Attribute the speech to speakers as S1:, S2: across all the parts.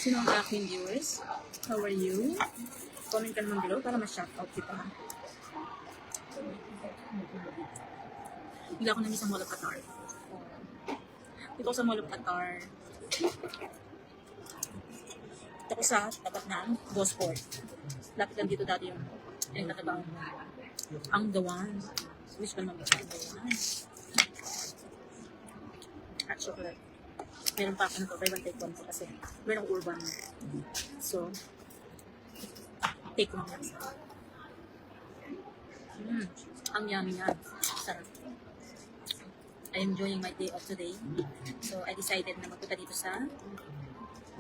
S1: Sino ang aking viewers? How are you? Comment ka naman below para ma-shoutout kita. Bigla ako namiss ang Mall of Qatar. Dito ako sa Mall of Qatar. Dito ako sa tapat ng Gosport. Lapit lang dito dati yung nagtatrabaho mo. Ang The One. Wish ko naman ba ang The One? Hot chocolate. Meron pa ako nito, buy one take one po kasi meron akong urban. So, take one lang. Ang yummy yan. Sarap. I'm enjoying my day off today. So, I decided na magpunta dito sa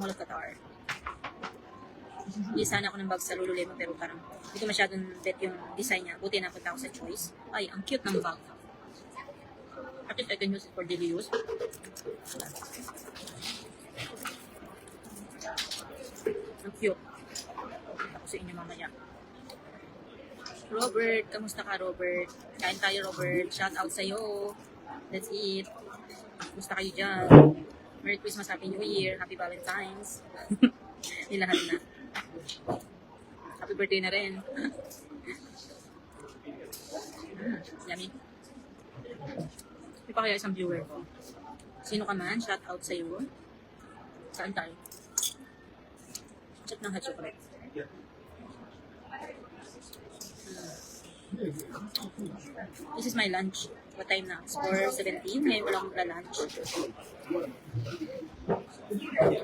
S1: Mall of Qatar. Hindi sana ako ng bag sa Lululemon pero parang hindi ko masyadong bet yung design niya. Buti napunta ako sa Choice. Ay, ang cute ng bag. At least I can use it for daily use. Ang cute. Ako sa inyo mamaya. Robert, kamusta ka Robert? Kain tayo Robert. Shout out sa'yo. Let's eat. Kamusta kayo dyan? Merry Christmas, Happy New Year, Happy Valentine's. Nilahat na. Happy birthday na rin. Yummy. May pa kaya isang viewer ko. Sino ka man, shout out sa'yo. Saan tayo? Chat ng hot chocolate. This is my lunch. What time na? It's 4:17. Ngayon wala akong magla-lunch.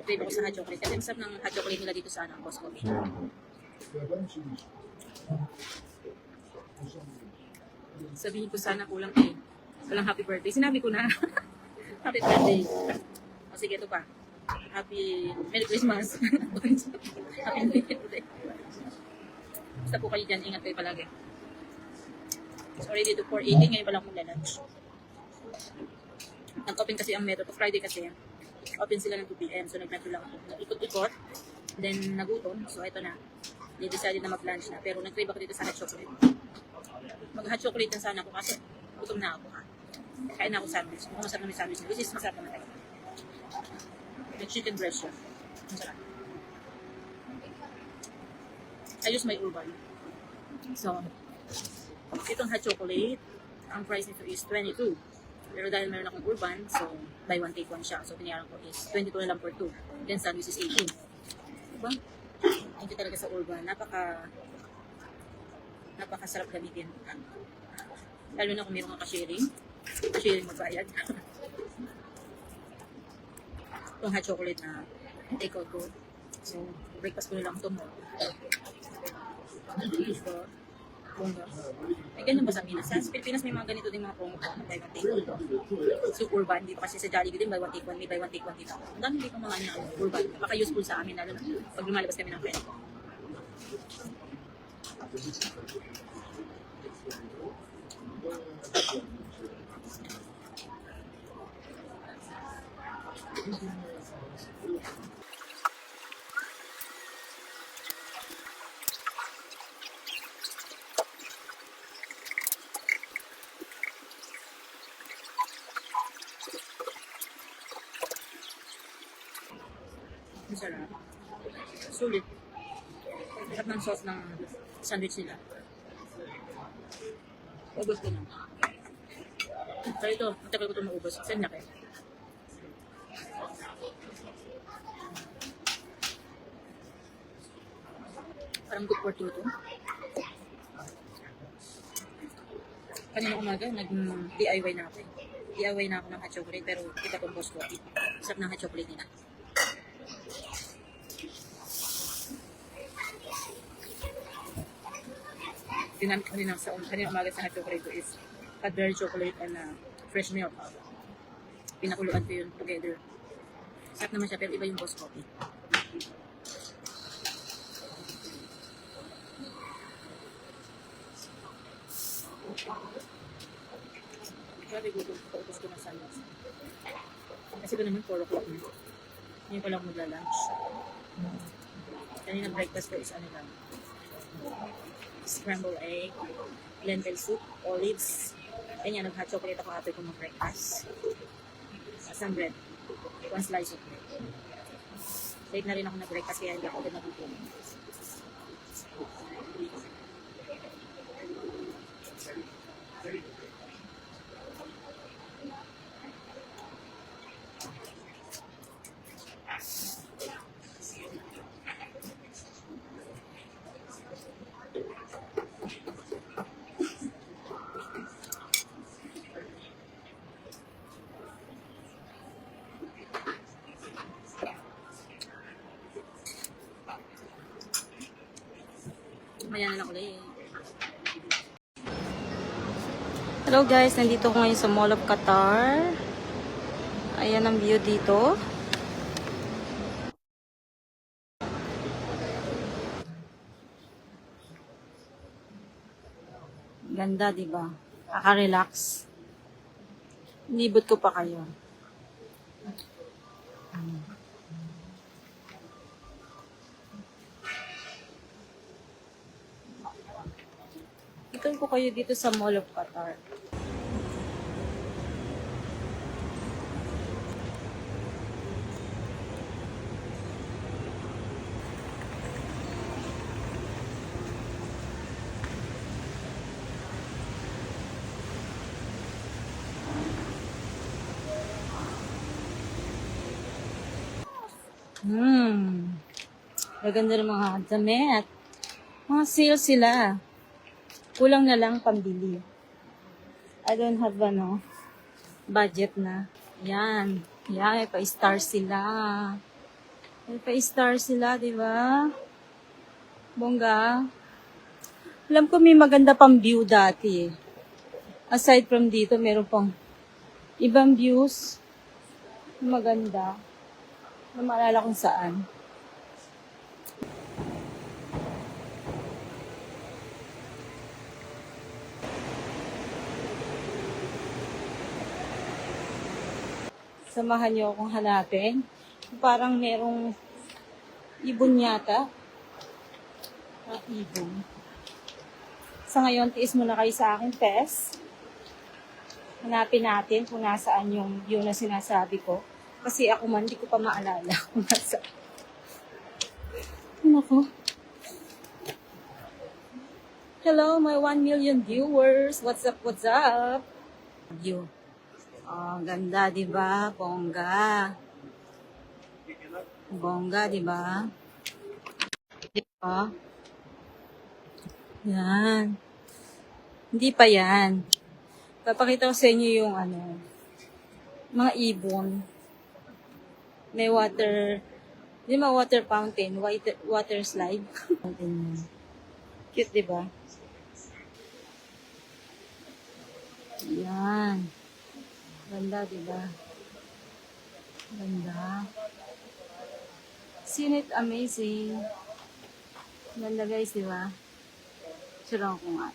S1: Crave ako sa hot chocolate. Kasi ang sarap ng hot chocolate nila dito sa Costco. Sabihin ko sana kulang eh. Walang happy birthday. Sinabi ko na. Happy birthday. O sige, ito pa. Happy Merry Christmas. Happy New Year. Basta po kayo dyan. Ingat kayo palagi. It's already to 4:18. Ngayon palang mula lunch. Nag-open kasi ang Metro. Friday kasi. Open sila ng 2 PM. So nag-metro lang ako. Ikot-ikot. Then nagutom. So ito na. They decided na mag-lunch na. Pero nag-crave ako dito sa hot chocolate. Mag-hot chocolate na sana ako kasi gutom na ako. Kain na ako sandwich. Mukhang masarap na may sandwich. Which is masarap naman tayo. May chicken breast siya. Masarap. I use my urban. So, itong hot chocolate, ang price nito is 22. Pero dahil meron akong urban, so buy one take one siya. So, pinayaran ko is 22 na lang per 2. Then sandwich is 18. Diba? Thank you talaga sa urban. Napakasarap gamitin. Lalo na kung mayroong ka-sharing. Sharing magbayad. Itong hot chocolate na take-out ko. So, breakfast ko na lang ito mo. So, bongga. Ay, ganun ba sa Pinas? Sa Pilipinas may mga ganito din mga promo na buy one take one. So, urban. Dito kasi sa Jollibee din, buy one take one. May buy one take one dito. Ang dami dito mga urban. Napaka-useful sa amin, lalo na pag lumalabas kami ng friend ko. Masarap. Sulit. Sarap ng sauce ng sandwich nila. Ubus ko na. Kaya ito, matagal ko ito maubos. Saan na kayo? Parang good for 2 ito. Kanina umaga, nag-DIY na ako eh. DIY na ako ng hot chocolate pero iba itong Boss Coffee. Sarap ng hot chocolate nila. Ginamit ko kanina umaga sa hot chocolate ko is Cadbury chocolate and fresh milk. Pinakuluan ko yun together. Sarap naman siya pero iba yung Boss Coffee. Grabe gutom ko. Upos ko na sandwich. Kasi ko naman 4 o'clock na. Ngayon ko lang magla-lunch. Kanina breakfast ko is ano lang. Scrambled egg, lentil soup, olives. Ganyan, nag-hot chocolate ako after ko mag-breakfast. Some bread. 1 slice of bread. Late na rin ako nag-breakfast kaya hindi ako agad nagutom. Maya na lang ulit. Hello guys, nandito ko ngayon sa Mall of Qatar. Ayan ang view dito. Ganda, di ba? Kaka-relax. Nibot ko pa kayo. Ikon ko kayo dito sa Mall of Qatar. Maganda ng mga damit. Mga sale sila. Kulang na lang pambili. I don't have budget na. Yan. Yan, may pa-star sila. May pa-star sila, di ba? Bongga. Alam ko may maganda pang view dati. Aside from dito, meron pang ibang views. Maganda. Na maalala kung saan. Samahan niyo akong hanapin. Parang merong ibon yata. Ibon. Sa ngayon, tiis muna kayo sa akin, Tess. Hanapin natin kung nasaan yung view na sinasabi ko. Kasi ako man, hindi ko pa maalala kung nasaan. Nako. Hello, my 1 million viewers. What's up, what's up? View. Oh, ganda, di ba? Bongga. Bongga, di ba? Di ba? Yan. Hindi pa yan. Papakita ko sa inyo yung mga ibon. May water, di ba water fountain, water slide. Cute, di ba? Yan. Ganda, di ba? Ganda. Isn't it amazing? Ganda guys, di ba? Surang ko nga.